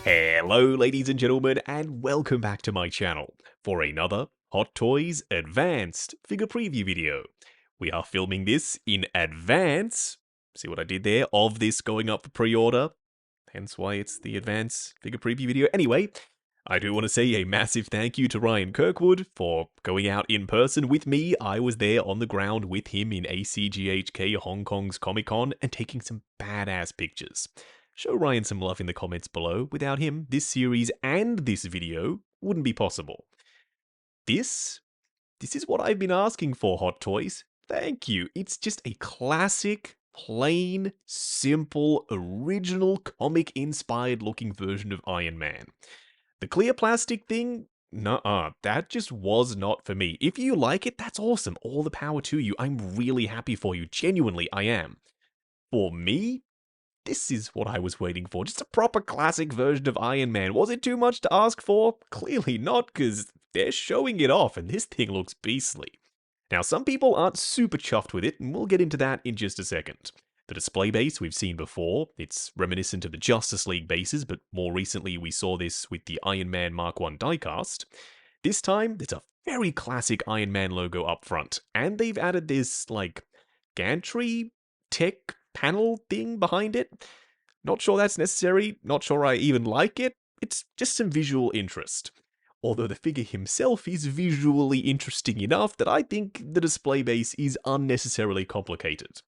Hello ladies and gentlemen, and welcome back to my channel for another Hot Toys Advanced figure preview video. We are filming this in advance, see what I did there, of this going up for pre-order, hence why it's the advanced figure preview video. Anyway, I do want to say a massive thank you to Ryan Kirkwood for going out in person with me. I was there on the ground with him in ACGHK Hong Kong's Comic Con and taking some badass pictures. Show Ryan some love in the comments below. Without him, this series and this video wouldn't be possible. This is what I've been asking for, Hot Toys. Thank you. It's just a classic, plain, simple, original comic-inspired looking version of Iron Man. The clear plastic thing? Nuh-uh, that just was not for me. If you like it, that's awesome. All the power to you. I'm really happy for you. Genuinely, I am. For me, this is what I was waiting for. Just a proper classic version of Iron Man. Was it too much to ask for? Clearly not, because they're showing it off, and this thing looks beastly. Now, some people aren't super chuffed with it, and we'll get into that in just a second. The display base we've seen before. It's reminiscent of the Justice League bases, but more recently we saw this with the Iron Man Mark 1 diecast. This time, there's a very classic Iron Man logo up front, and they've added this, like, gantry tech panel thing behind it. Not sure that's necessary, not sure I even like it. It's just some visual interest. Although the figure himself is visually interesting enough that I think the display base is unnecessarily complicated.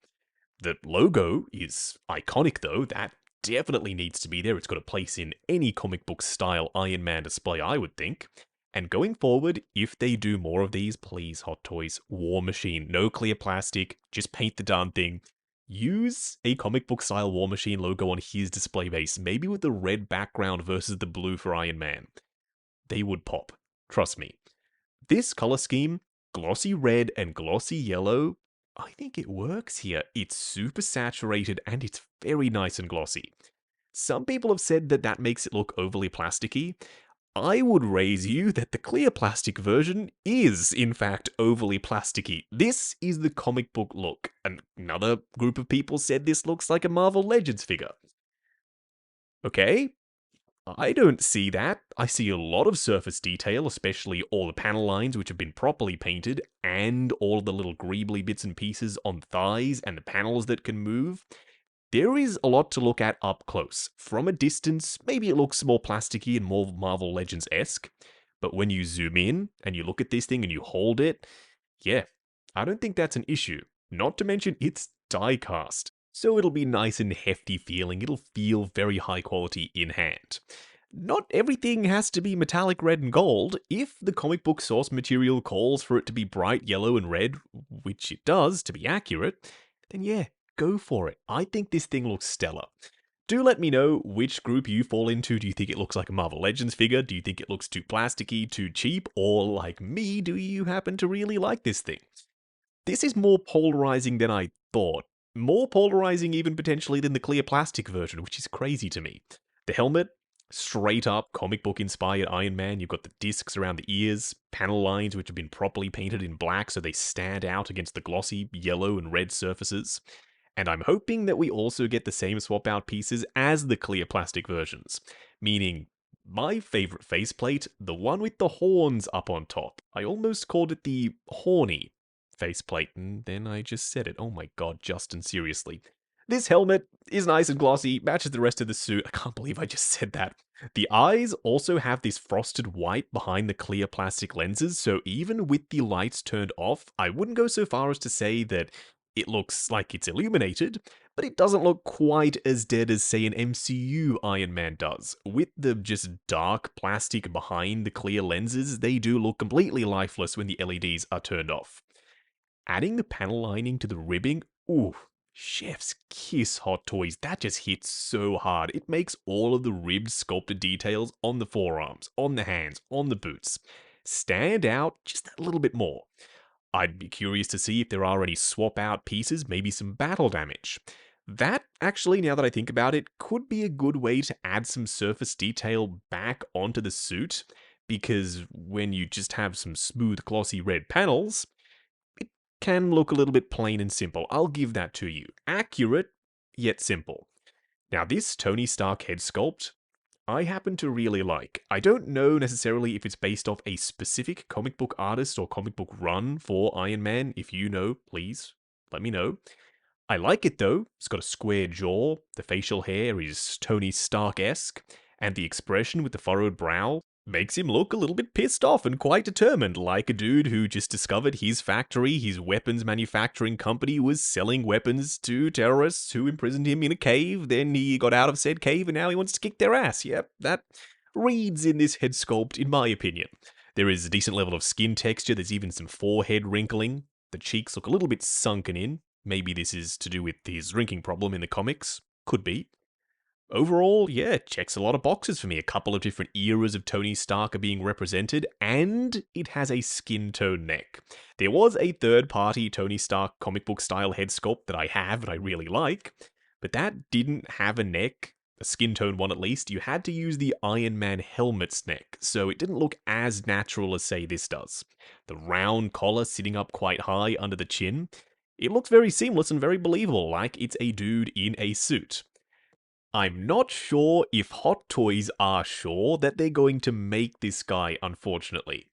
The logo is iconic though, that definitely needs to be there. It's got a place in any comic book style Iron Man display, I would think. And going forward, if they do more of these, please, Hot Toys, War Machine, no clear plastic, just paint the darn thing. Use a comic book style War Machine logo on his display base, maybe with the red background versus the blue for Iron Man. They would pop. Trust me. This color scheme, glossy red and glossy yellow, I think it works here. It's super saturated and it's very nice and glossy. Some people have said that that makes it look overly plasticky. I would raise you that the clear plastic version is, in fact, overly plasticky. This is the comic book look. Another group of people said this looks like a Marvel Legends figure. Okay, I don't see that. I see a lot of surface detail, especially all the panel lines which have been properly painted, and all the little greebly bits and pieces on thighs and the panels that can move. There is a lot to look at up close. From a distance, maybe it looks more plasticky and more Marvel Legends-esque, but when you zoom in and you look at this thing and you hold it, yeah, I don't think that's an issue. Not to mention it's die-cast, so it'll be nice and hefty feeling. It'll feel very high quality in hand. Not everything has to be metallic red and gold. If the comic book source material calls for it to be bright yellow and red, which it does to be accurate, then yeah, go for it. I think this thing looks stellar. Do let me know which group you fall into. Do you think it looks like a Marvel Legends figure? Do you think it looks too plasticky, too cheap? Or like me, do you happen to really like this thing? This is more polarizing than I thought. More polarizing even potentially than the clear plastic version, which is crazy to me. The helmet, straight up comic book inspired Iron Man. You've got the discs around the ears, panel lines which have been properly painted in black so they stand out against the glossy yellow and red surfaces. And I'm hoping that we also get the same swap out pieces as the clear plastic versions. Meaning, my favorite faceplate, the one with the horns up on top. I almost called it the horny faceplate, and then I just said it. Oh my god, Justin, seriously. This helmet is nice and glossy, matches the rest of the suit. I can't believe I just said that. The eyes also have this frosted white behind the clear plastic lenses, so even with the lights turned off, I wouldn't go so far as to say that it looks like it's illuminated, but it doesn't look quite as dead as, say, an MCU Iron Man does. With the just dark plastic behind the clear lenses, they do look completely lifeless when the LEDs are turned off. Adding the panel lining to the ribbing, ooh, chef's kiss, Hot Toys. That just hits so hard. It makes all of the ribbed sculpted details on the forearms, on the hands, on the boots stand out just a little bit more. I'd be curious to see if there are any swap out pieces, maybe some battle damage. That, actually, now that I think about it, could be a good way to add some surface detail back onto the suit, because when you just have some smooth, glossy red panels, it can look a little bit plain and simple. I'll give that to you. Accurate, yet simple. Now, this Tony Stark head sculpt, I happen to really like. I don't know necessarily if it's based off a specific comic book artist or comic book run for Iron Man. If you know, please let me know. I like it though. It's got a square jaw, the facial hair is Tony Stark-esque, and the expression with the furrowed brow makes him look a little bit pissed off and quite determined, like a dude who just discovered his factory, his weapons manufacturing company, was selling weapons to terrorists who imprisoned him in a cave. Then he got out of said cave and now he wants to kick their ass. Yep, that reads in this head sculpt, in my opinion. There is a decent level of skin texture, there's even some forehead wrinkling. The cheeks look a little bit sunken in. Maybe this is to do with his drinking problem in the comics. Could be. Overall, yeah, it checks a lot of boxes for me. A couple of different eras of Tony Stark are being represented, and it has a skin tone neck. There was a third-party Tony Stark comic book style head sculpt that I have and I really like, but that didn't have a neck, a skin tone one at least. You had to use the Iron Man helmet's neck, so it didn't look as natural as, say, this does. The round collar sitting up quite high under the chin, it looks very seamless and very believable, like it's a dude in a suit. I'm not sure if Hot Toys are sure that they're going to make this guy, unfortunately.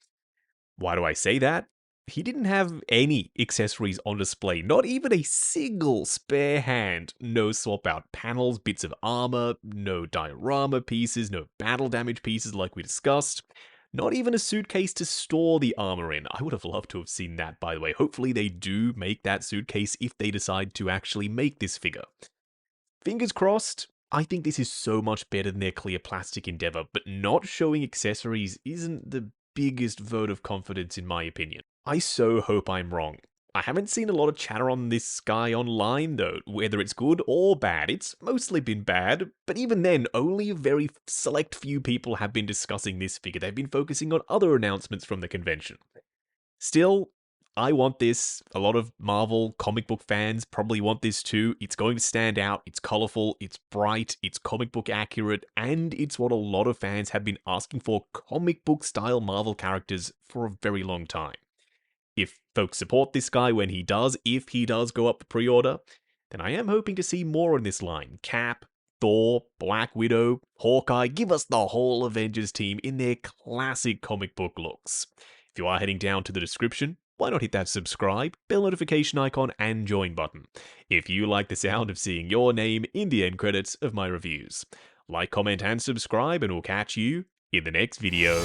Why do I say that? He didn't have any accessories on display, not even a single spare hand. No swap out panels, bits of armor, no diorama pieces, no battle damage pieces like we discussed. Not even a suitcase to store the armor in. I would have loved to have seen that, by the way. Hopefully they do make that suitcase if they decide to actually make this figure. Fingers crossed. I think this is so much better than their clear plastic endeavor, but not showing accessories isn't the biggest vote of confidence in my opinion. I so hope I'm wrong. I haven't seen a lot of chatter on this guy online though, whether it's good or bad. It's mostly been bad, but even then, only a very select few people have been discussing this figure. They've been focusing on other announcements from the convention. Still, I want this. A lot of Marvel comic book fans probably want this too. It's going to stand out, it's colorful, it's bright, it's comic book accurate, and it's what a lot of fans have been asking for comic book style Marvel characters for a very long time. If folks support this guy when he does, if he does go up for pre-order, then I am hoping to see more in this line. Cap, Thor, Black Widow, Hawkeye, give us the whole Avengers team in their classic comic book looks. If you are heading down to the description, why not hit that subscribe, bell notification icon, and join button, if you like the sound of seeing your name in the end credits of my reviews. Like, comment, and subscribe, and we'll catch you in the next video.